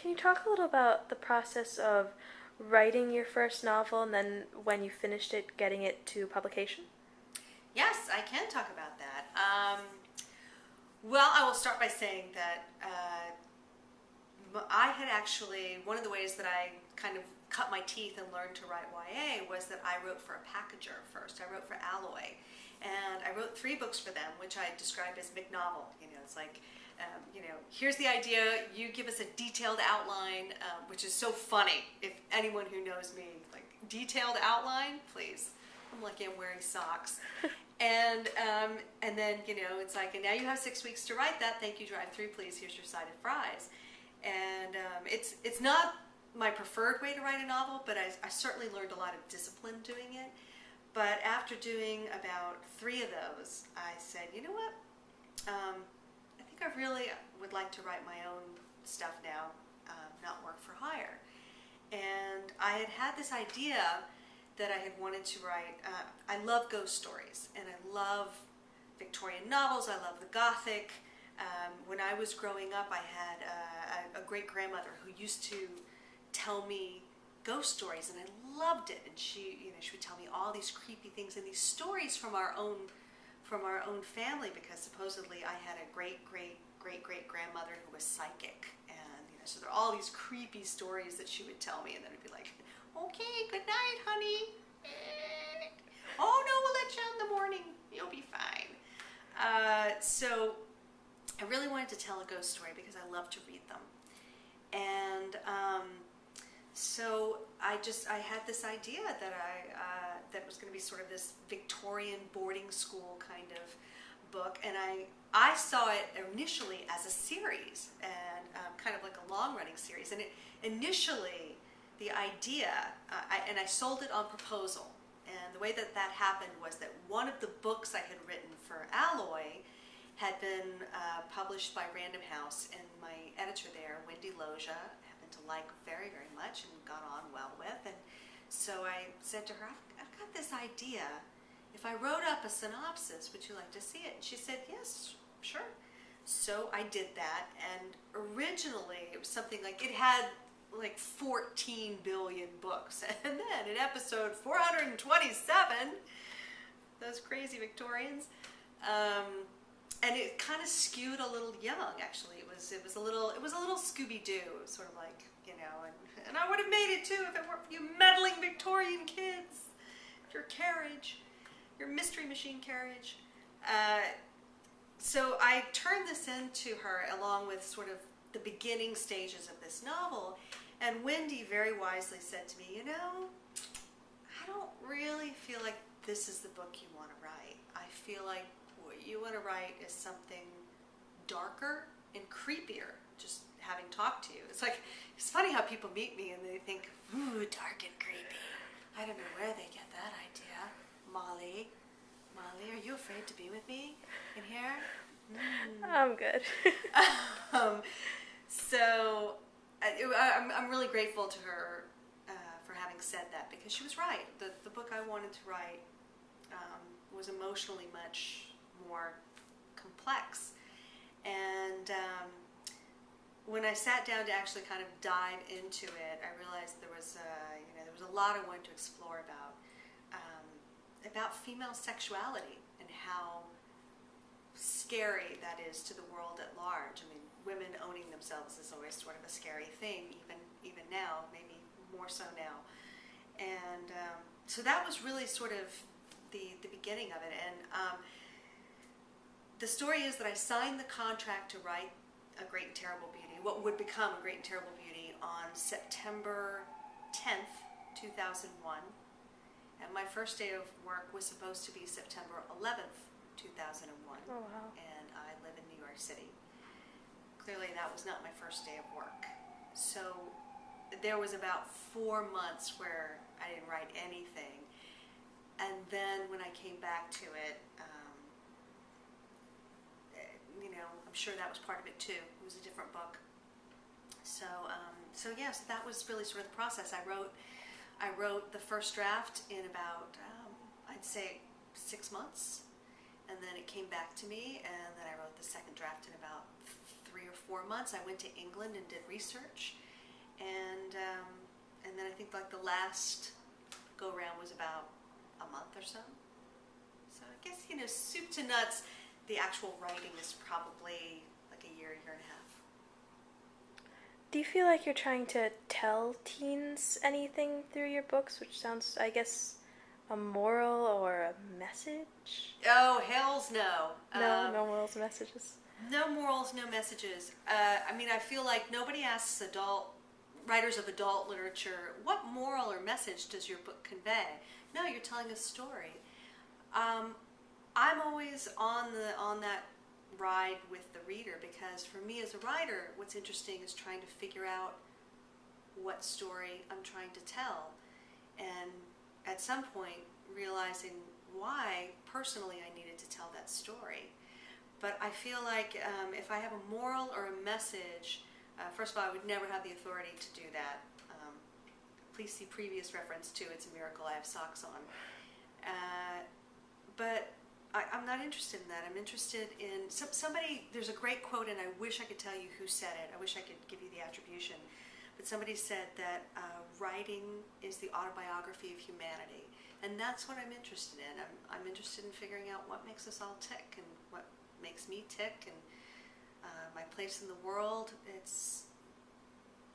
can you talk a little about the process of writing your first novel and then when you finished it, getting it to publication? Yes, I can talk about that. Well, I will start by saying that I had actually, one of the ways that I kind of cut my teeth and learned to write YA was that I wrote for a packager first. I wrote for Alloy. And I wrote 3 books for them, which I described as McNovel. It's like, here's the idea, you give us a detailed outline, which is so funny. If anyone who knows me, like, detailed outline, please. I'm lucky I'm wearing socks. And then, it's like, and now you have 6 weeks to write that. Thank you, drive through, please. Here's your side of fries. And it's not my preferred way to write a novel, but I certainly learned a lot of discipline doing it. But after doing about 3 of those, I said, you know what? I think I really would like to write my own stuff now, not work for hire. And I had this idea that I had wanted to write. I love ghost stories, and I love Victorian novels. I love the Gothic. When I was growing up, I had a great-grandmother who used to tell me ghost stories, and I loved it. And she would tell me all these creepy things and these stories from our own family, because supposedly I had a great-great-great-great-grandmother who was psychic, and so there are all these creepy stories that she would tell me, and then I'd be like, okay, good night, honey. Oh no, we'll let you out in the morning. You'll be fine. So I really wanted to tell a ghost story because I love to read them, and so I had this idea that that was going to be sort of this Victorian boarding school kind of book, and I saw it initially as a series, and kind of like a long-running series. And initially, the idea, I sold it on proposal, and the way that happened was that one of the books I had written for Alloy had been published by Random House, and my editor there, Wendy Loja, happened to like very, very much and got on well with. And so I said to her, I've got this idea. If I wrote up a synopsis, would you like to see it? And she said, yes, sure. So I did that, and originally it was something like, it had like 14 billion books. And then in episode 427, those crazy Victorians, and it kind of skewed a little young, actually. It was a little Scooby-Doo, sort of like, and I would have made it too if it weren't for you meddling Victorian kids. Your carriage, your Mystery Machine carriage. So I turned this into her along with sort of the beginning stages of this novel, and Wendy very wisely said to me, I don't really feel like this is the book you want to write. I feel like what you want to write is something darker and creepier, just having talked to you. It's funny how people meet me and they think, ooh, dark and creepy. I don't know where they get that idea. Molly, are you afraid to be with me in here? I'm good. So I'm really grateful to her for having said that, because she was right. The book I wanted to write was emotionally much more complex. And when I sat down to actually kind of dive into it, I realized there was a lot I wanted to explore about female sexuality and how scary that is to the world at large. I mean, women owning themselves is always sort of a scary thing, even now, maybe more so now. And so that was really sort of the beginning of it. And the story is that I signed the contract to write A Great and Terrible Beauty, what would become A Great and Terrible Beauty, on September 10th, 2001. And my first day of work was supposed to be September 11th, 2001. Oh, wow. And I live in New York City. Clearly that was not my first day of work. So there was about 4 months where I didn't write anything. And then when I came back to it, I'm sure that was part of it too. It was a different book. So yes, that was really sort of the process. I wrote the first draft in about, I'd say 6 months. And then it came back to me, and then I wrote the second draft in about 3 or 4 months. I went to England and did research, and then I think like the last go round was about a month or so. So I guess, soup to nuts, the actual writing is probably like a year and a half. Do you feel like you're trying to tell teens anything through your books, which sounds, I guess, a moral or a message? Oh, hells no. No, no morals or messages. No morals, no messages. I feel like nobody asks writers of adult literature, what moral or message does your book convey? No, you're telling a story. I'm always on that ride with the reader, because for me as a writer, what's interesting is trying to figure out what story I'm trying to tell, and at some point realizing why personally I needed to tell that story. But I feel like if I have a moral or a message, first of all, I would never have the authority to do that. Please see previous reference to It's a Miracle I Have Socks On. But I'm not interested in that. I'm interested in somebody. There's a great quote, and I wish I could tell you who said it. I wish I could give you the attribution. But somebody said that writing is the autobiography of humanity. And that's what I'm interested in. I'm interested in figuring out what makes us all tick and what makes me tick, and my place in the world. It's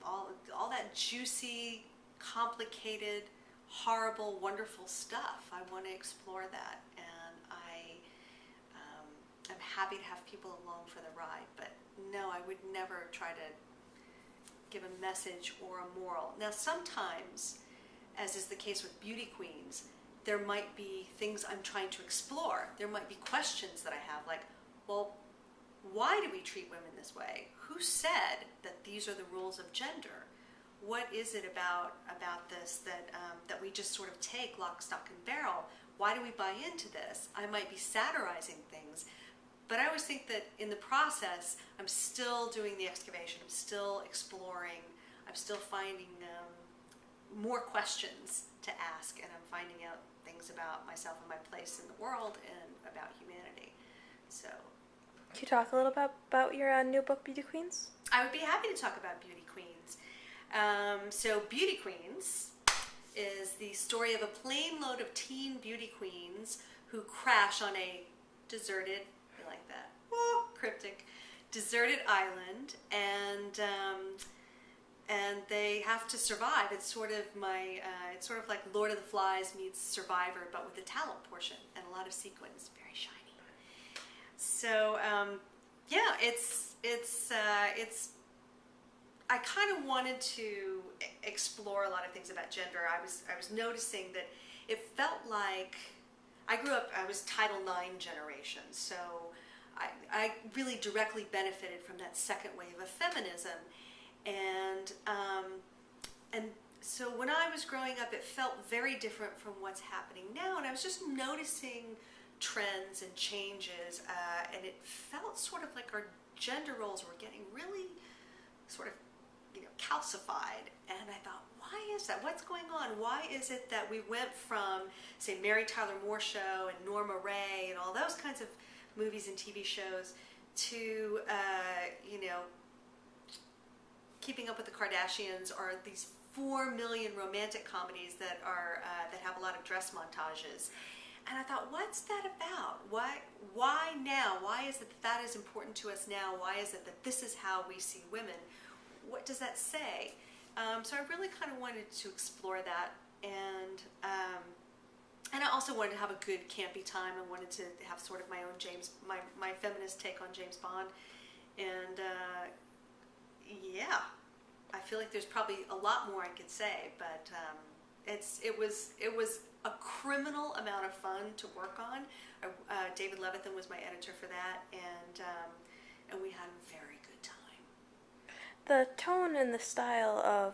all that juicy, complicated, horrible, wonderful stuff. I want to explore that, and I'm happy to have people along for the ride. But no, I would never try to give a message or a moral. Now, sometimes, as is the case with beauty queens, there might be things I'm trying to explore. There might be questions that I have, like, well, why do we treat women this way? Who said that these are the rules of gender? What is it about this that we just sort of take lock, stock, and barrel? Why do we buy into this? I might be satirizing things, but I always think that in the process, I'm still doing the excavation. I'm still exploring. I'm still finding more questions to ask, and I'm finding out things about myself and my place in the world and about humanity. So, can you talk a little about your new book, Beauty Queens? I would be happy to talk about Beauty Queens. So Beauty Queens is the story of a plane load of teen beauty queens who crash on a deserted, I like that, cryptic, deserted island, and they have to survive. It's sort of like Lord of the Flies meets Survivor, but with a talent portion and a lot of sequins, very shiny. So yeah, it's I kind of wanted to explore a lot of things about gender. I was noticing that it felt like I was Title IX generation, so I really directly benefited from that second wave of feminism, and so when I was growing up, it felt very different from what's happening now, and I was just noticing trends and changes, and it felt sort of like our gender roles were getting really sort of calcified, and I thought, why is that? What's going on? Why is it that we went from, say, Mary Tyler Moore Show and Norma Ray and all those kinds of movies and TV shows to Keeping Up with the Kardashians, or these 4 million romantic comedies that are that have a lot of dress montages? And I thought, what's that about? Why now? Why is it that is important to us now? Why is it that this is how we see women? What does that say? So I really kind of wanted to explore that, and I also wanted to have a good campy time. I wanted to have sort of my own my feminist take on James Bond, and yeah, I feel like there's probably a lot more I could say, but it was a criminal amount of fun to work on. David Levithan was my editor for that, and we had a very good time. The tone and the style of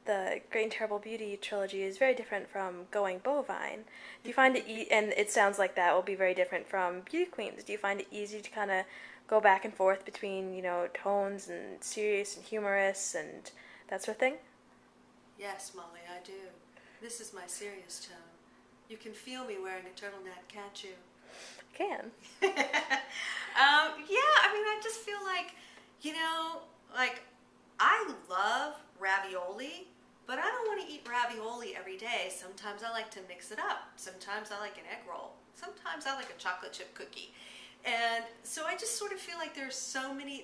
the Great and Terrible Beauty trilogy is very different from Going Bovine. Do you find it, and it sounds like that will be very different from Beauty Queens, do you find it easy to kind of go back and forth between, tones and serious and humorous and that sort of thing? Yes, Molly, I do. This is my serious tone. You can feel me wearing a turtleneck, can't you? I can. Yeah, I just feel like, I love ravioli, but I don't want to eat ravioli every day. Sometimes I like to mix it up. Sometimes I like an egg roll. Sometimes I like a chocolate chip cookie. And so I just sort of feel like there's so many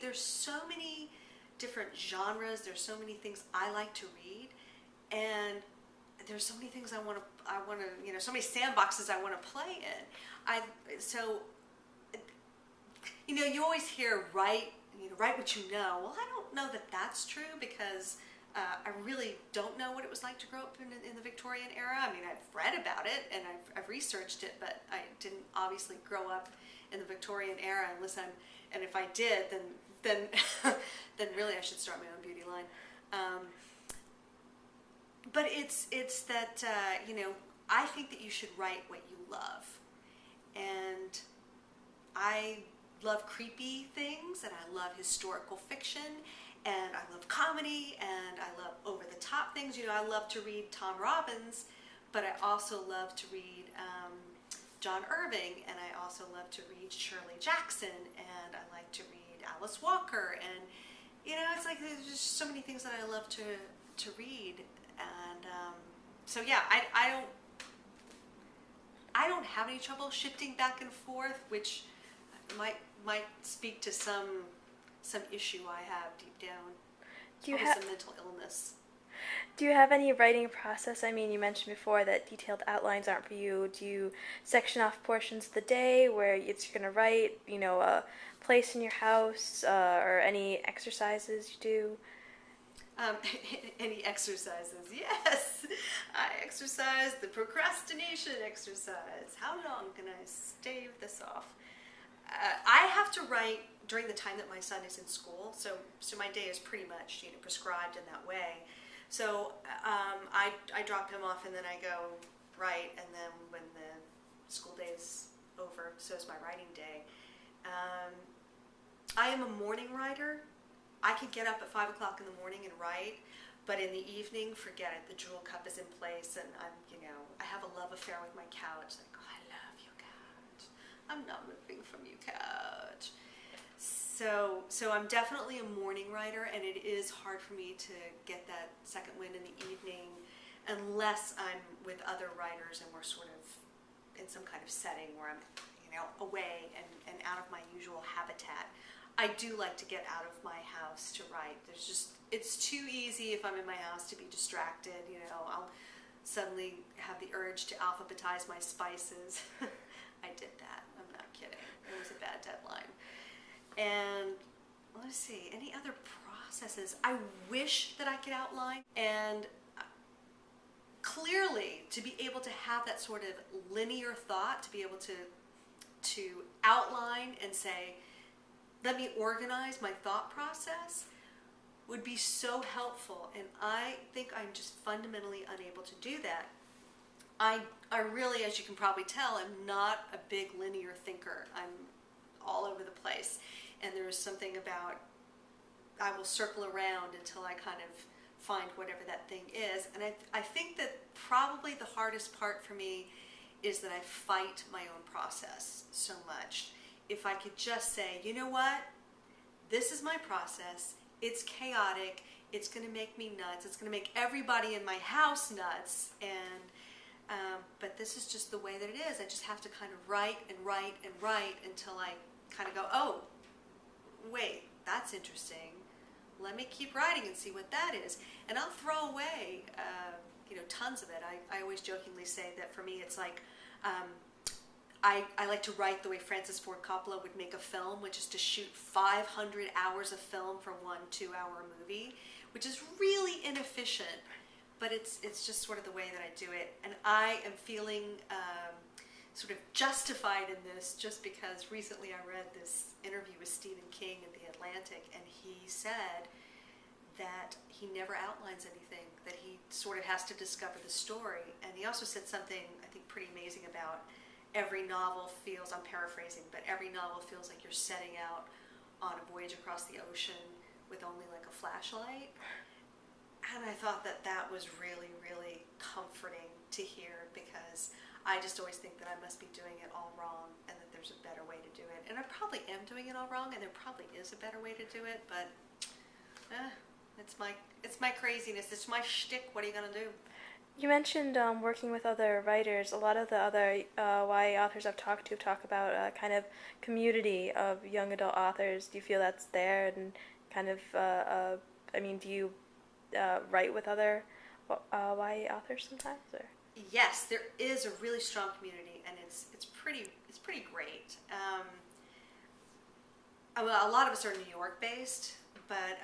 different genres. There's so many things I like to read, and there's so many things I want to, so many sandboxes I want to play in. You always hear write what you know. Well, I don't know that that's true, because I really don't know what it was like to grow up in the Victorian era. I mean, I've read about it and I've researched it, but I didn't obviously grow up in the Victorian era. And if I did, then then really I should start my own beauty line. But it's that I think that you should write what you love, and I love creepy things, and I love historical fiction, and I love comedy, and I love over-the-top things. I love to read Tom Robbins, but I also love to read John Irving, and I also love to read Shirley Jackson, and I like to read Alice Walker, and it's like there's just so many things that I love to read, and so yeah, I don't have any trouble shifting back and forth, which might speak to some issue I have deep down. Do you some mental illness. Do you have any writing process? I mean, you mentioned before that detailed outlines aren't for you. Do you section off portions of the day where you're going to write, a place in your house, or any exercises you do? Any exercises? Yes, I exercise the procrastination exercise. How long can I stave this off? I have to write during the time that my son is in school, so my day is pretty much prescribed in that way. So I drop him off and then I go write, and then when the school day is over, so is my writing day. I am a morning writer. I can get up at 5 o'clock in the morning and write, but in the evening, forget it. The jewel cup is in place, and I have a love affair with my couch. Like, oh, I love your couch. I'm not moving from your couch. So I'm definitely a morning writer, and it is hard for me to get that second wind in the evening unless I'm with other writers and we're sort of in some kind of setting where I'm, away and out of my usual habitat. I do like to get out of my house to write. It's too easy if I'm in my house to be distracted. I'll suddenly have the urge to alphabetize my spices. I did that. I'm not kidding. It was a bad deadline. And let's see, any other processes? I wish that I could outline, and clearly to be able to have that sort of linear thought, to be able to outline and say, let me organize my thought process, would be so helpful. And I think I'm just fundamentally unable to do that. I really, as you can probably tell, am not a big linear thinker. I'm all over the place. And there's something about, I will circle around until I kind of find whatever that thing is. And I think that probably the hardest part for me is that I fight my own process so much. If I could just say, you know what, this is my process, it's chaotic, it's going to make me nuts, it's going to make everybody in my house nuts, but this is just the way that it is. I just have to kind of write and write and write until I kind of go, oh, wait, that's interesting. Let me keep writing and see what that is. And I'll throw away, tons of it. I always jokingly say that for me it's like, I like to write the way Francis Ford Coppola would make a film, which is to shoot 500 hours of film for one 2-hour movie, which is really inefficient, but it's just sort of the way that I do it. And I am feeling sort of justified in this just because recently I read this interview with Stephen King in The Atlantic, and he said that he never outlines anything, that he sort of has to discover the story. And he also said something, I think, pretty amazing about every novel feels, I'm paraphrasing, but every novel feels like you're setting out on a voyage across the ocean with only like a flashlight. And I thought that was really, really comforting to hear, because I just always think that I must be doing it all wrong and that there's a better way to do it. And I probably am doing it all wrong, and there probably is a better way to do it, but It's my craziness. It's my shtick. What are you gonna do? You mentioned working with other writers. A lot of the other YA authors I've talked to talk about a kind of community of young adult authors. Do you feel that's there? And kind of, I mean, do you write with other YA authors sometimes? Or? Yes, there is a really strong community, and it's pretty great. Well, a lot of us are New York based, but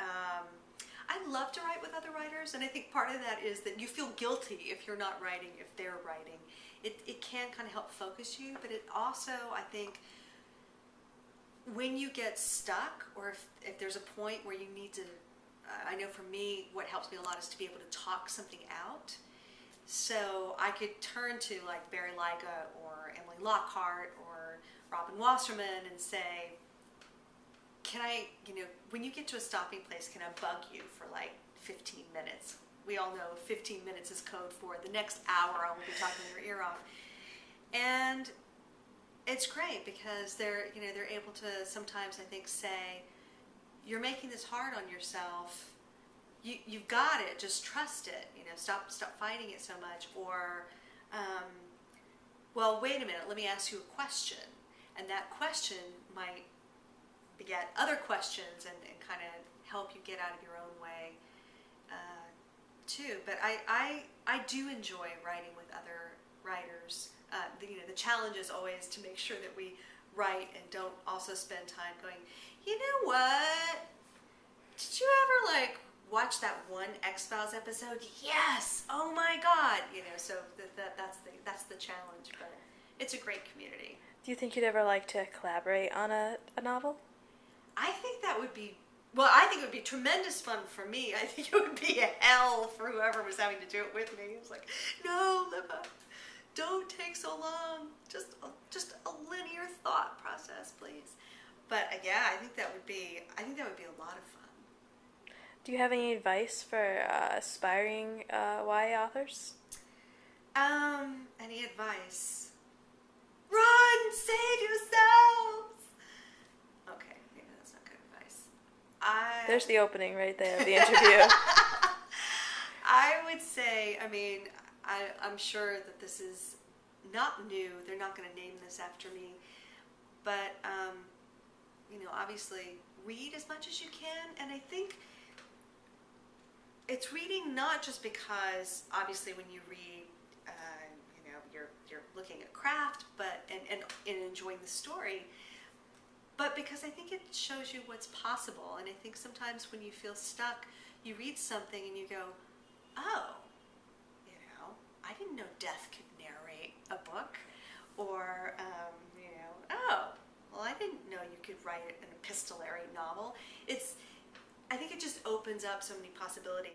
I love to write with other writers, and I think part of that is that you feel guilty if you're not writing, if they're writing. It can kind of help focus you, but it also, I think, when you get stuck, or if there's a point where you need to, I know for me, what helps me a lot is to be able to talk something out. So I could turn to like Barry Lyga or Emily Lockhart or Robin Wasserman and say, can I, when you get to a stopping place, can I bug you for like 15 minutes? We all know 15 minutes is code for the next hour I will be talking your ear off. And it's great because they're able to sometimes, I think, say, you're making this hard on yourself. You've got it. Just trust it. Stop fighting it so much. Or, well, wait a minute. Let me ask you a question, and that question might beget other questions and kind of help you get out of your own way too. But I do enjoy writing with other writers. The challenge is always to make sure that we write and don't also spend time going, you know what? Did you ever watch that one X-Files episode? Yes. Oh my God. So that's the challenge. But it's a great community. Do you think you'd ever like to collaborate on a novel? I think that would be, I think it would be tremendous fun for me. I think it would be a hell for whoever was having to do it with me. It was like, no, Libba, don't take so long. Just a linear thought process, please. But yeah, I think that would be a lot of fun. Do you have any advice for aspiring YA authors? Any advice? Run! Save yourselves! Okay, maybe that's not good advice. There's the opening right there of the interview. I would say, I'm sure that this is not new. They're not going to name this after me. But, obviously, read as much as you can. And I think it's reading not just because, obviously, when you read, you're looking at craft, but and enjoying the story, but because I think it shows you what's possible. And I think sometimes when you feel stuck, you read something and you go, oh, I didn't know death could narrate a book, or oh, well, I didn't know you could write an epistolary novel. I think it just opens up so many possibilities.